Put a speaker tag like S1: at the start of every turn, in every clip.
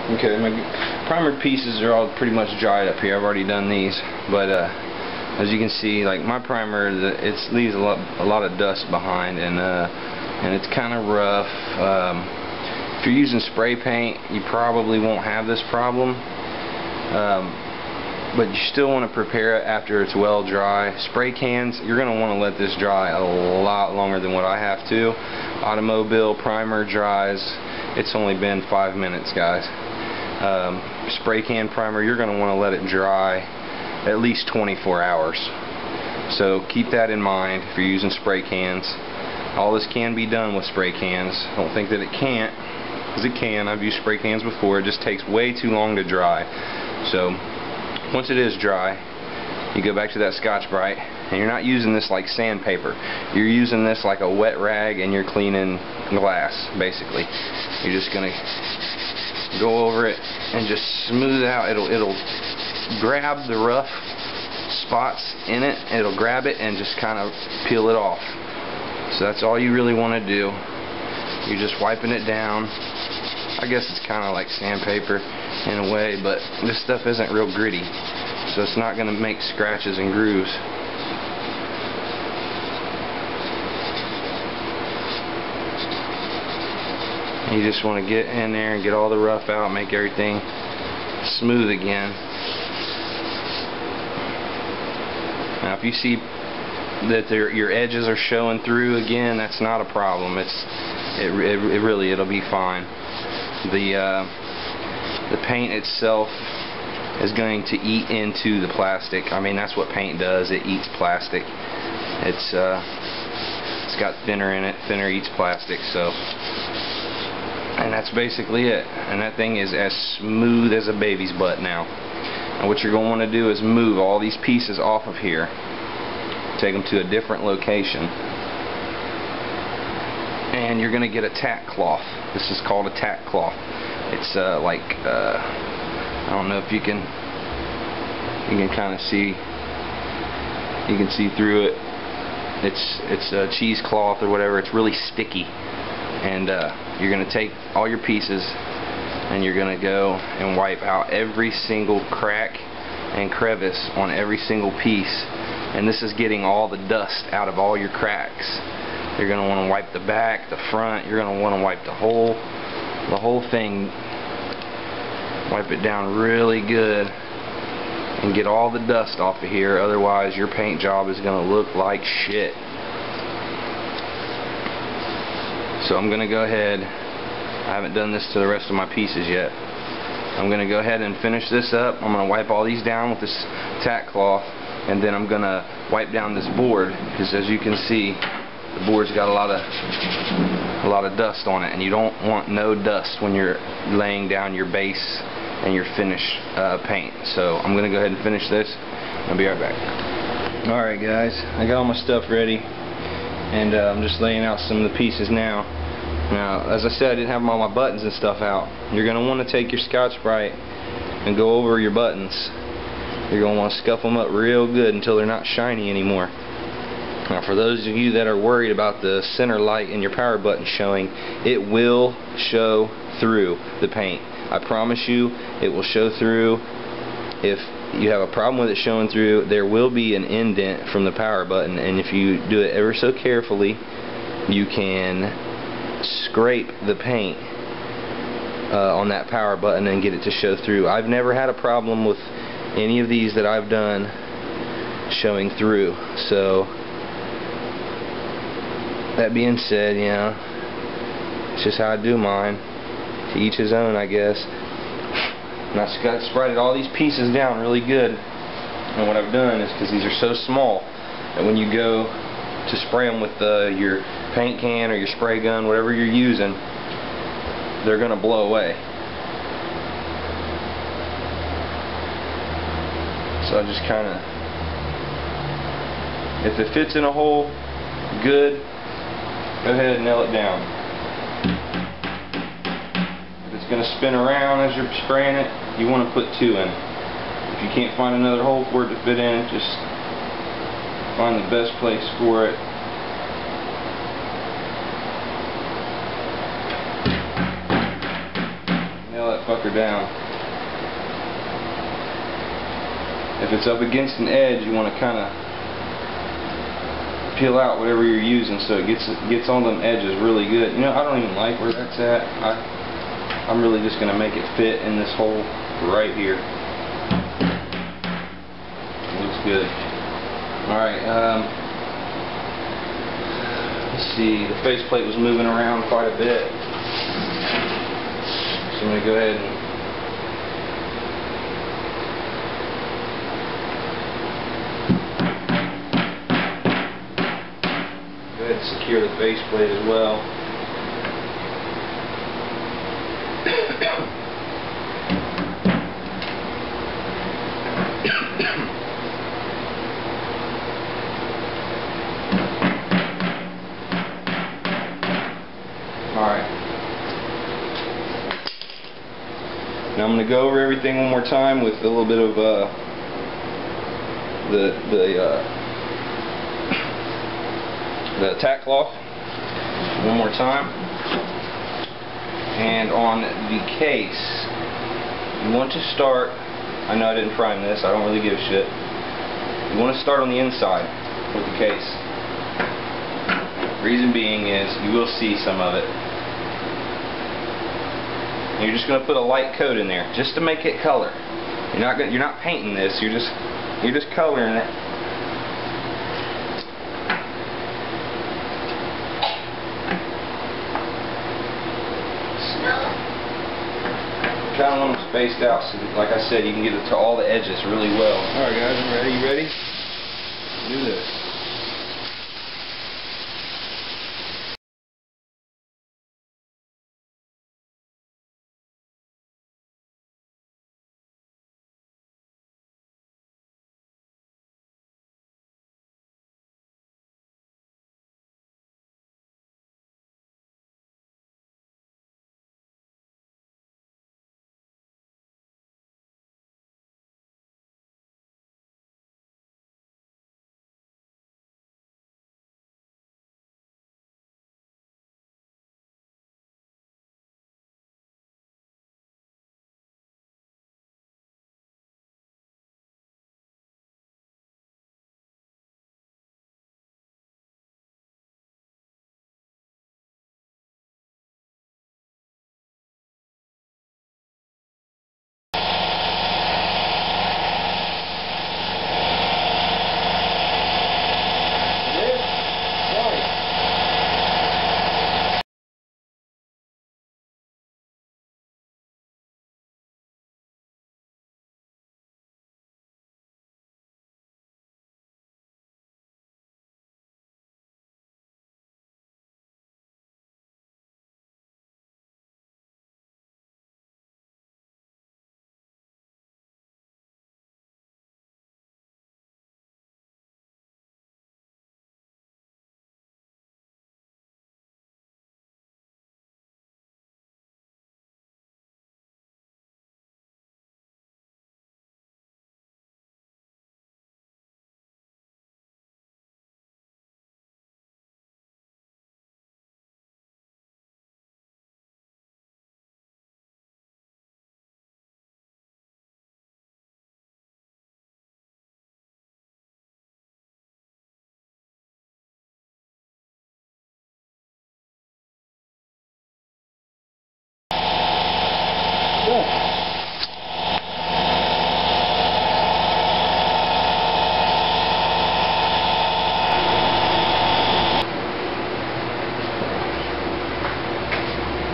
S1: Okay, my primer pieces are all pretty much dried up here. I've already done these, but as you can see, like my primer, it leaves a lot of dust behind, and it's kind of rough. If you're using spray paint, you probably won't have this problem, but you still want to prepare it after it's well dry. Spray cans, you're going to want to let this dry a lot longer than what I have to. Automobile primer dries, it's only been 5 minutes, guys. Spray can primer, you're going to want to let it dry at least 24 hours. So keep that in mind if you're using spray cans. All this can be done with spray cans. Don't think that it can't, because it can. I've used spray cans before. It just takes way too long to dry. So once it is dry, you go back to that Scotch-Brite, and you're not using this like sandpaper. You're using this like a wet rag, and you're cleaning glass, basically. You're just going to go over it and just smooth out. It'll grab the rough spots in it. It'll grab it and just kind of peel it off. So that's all you really want to do. You're just wiping it down. I guess it's kind of like sandpaper in a way, but this stuff isn't real gritty, so it's not going to make scratches and grooves. You just want to get in there and get all the rough out, make everything smooth again. Now if you see that your edges are showing through again, that's not a problem. It'll be fine. The paint itself is going to eat into the plastic. I mean, that's what paint does. It eats plastic. It's got thinner in it. Thinner eats plastic. So, and that's basically it. And that thing is as smooth as a baby's butt now. And what you're going to want to do is move all these pieces off of here. Take them to a different location. And you're going to get a tack cloth. This is called a tack cloth. It's I don't know if you can kind of see. You can see through it. It's a cheesecloth or whatever. It's really sticky. And you're going to take all your pieces and you're going to go and wipe out every single crack and crevice on every single piece. And this is getting all the dust out of all your cracks. You're going to want to wipe the back, the front. You're going to want to wipe the whole thing. Wipe it down really good and get all the dust off of here. Otherwise, your paint job is going to look like shit. So I'm going to go ahead. I haven't done this to the rest of my pieces yet. I'm going to go ahead and finish this up. I'm going to wipe all these down with this tack cloth, and then I'm going to wipe down this board, because as you can see, the board's got a lot of dust on it, and you don't want no dust when you're laying down your base and your finished paint. So I'm going to go ahead and finish this. I'll be right back. Alright guys, I got all my stuff ready, and I'm just laying out some of the pieces now. Now, as I said, I didn't have all my buttons and stuff out. You're going to want to take your Scotch-Brite and go over your buttons. You're going to want to scuff them up real good until they're not shiny anymore. Now, for those of you that are worried about the center light in your power button showing, it will show through the paint. I promise you, it will show through. If you have a problem with it showing through, there will be an indent from the power button, and if you do it ever so carefully, you can scrape the paint on that power button and get it to show through. I've never had a problem with any of these that I've done showing through. So that being said, you know, it's just how I do mine. To each his own, I guess. And I've got spreaded all these pieces down really good. And what I've done is, because these are so small, that when you go to spray them with your paint can or your spray gun, whatever you're using, they're going to blow away. So I just kind of, if it fits in a hole, good, go ahead and nail it down. If it's going to spin around as you're spraying it, you want to put 2 in. If you can't find another hole for it to fit in, just find the best place for it. nail that fucker down. If it's up against an edge, you want to kind of peel out whatever you're using so it gets on them edges really good. You know, I don't even like where that's at. I'm really just going to make it fit in this hole right here. It looks good. Alright, let's see, the faceplate was moving around quite a bit. So I'm going to go ahead and secure the faceplate as well. Alright. Now I'm going to go over everything one more time with a little bit of the tack cloth one more time. And on the case, you want to start, I know I didn't prime this, I don't really give a shit. You want to start on the inside with the case. Reason being is you will see some of it. And you're just going to put a light coat in there just to make it color. You're not painting this, you're just coloring it. Kind of want them spaced out so that, like I said, you can get it to all the edges really well. Alright guys, I'm ready. You ready? Let's do this.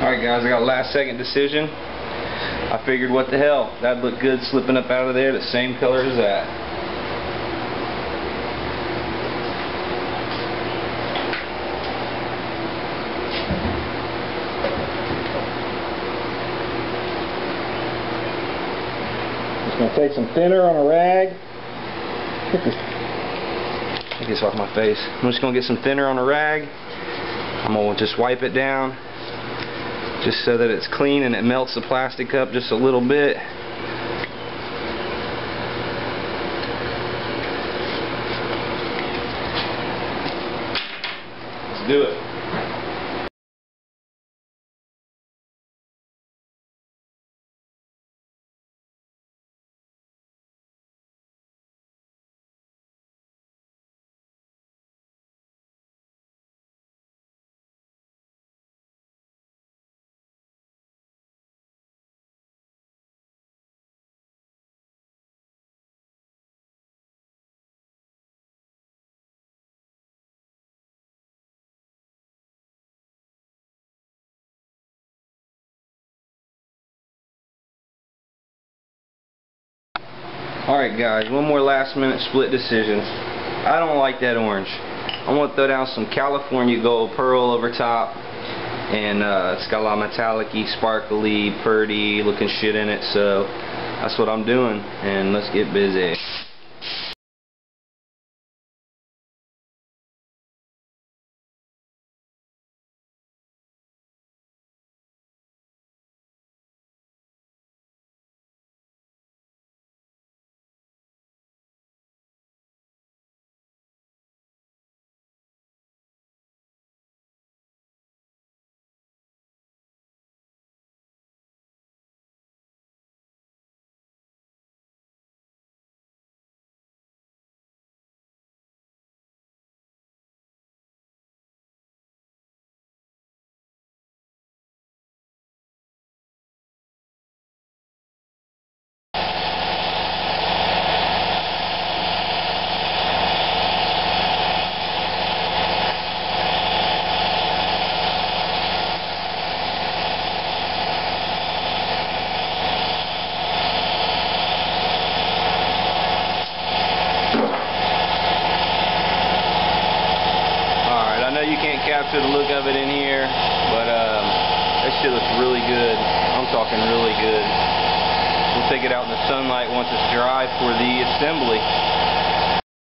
S1: Alright guys, I got a last second decision. I figured what the hell, that'd look good slipping up out of there the same color as that. Just going to take some thinner on a rag. Get this off my face. I'm just going to get some thinner on a rag. I'm going to just wipe it down just so that it's clean and it melts the plastic up just a little bit. Let's do it. Alright guys, one more last minute split decision. I don't like that orange. I'm going to throw down some California Gold Pearl over top. And it's got a lot of metallic-y, sparkly, pretty looking shit in it. So that's what I'm doing. And let's get busy. You can't capture the look of it in here, but that shit looks really good. I'm talking really good. We'll take it out in the sunlight once it's dry for the assembly.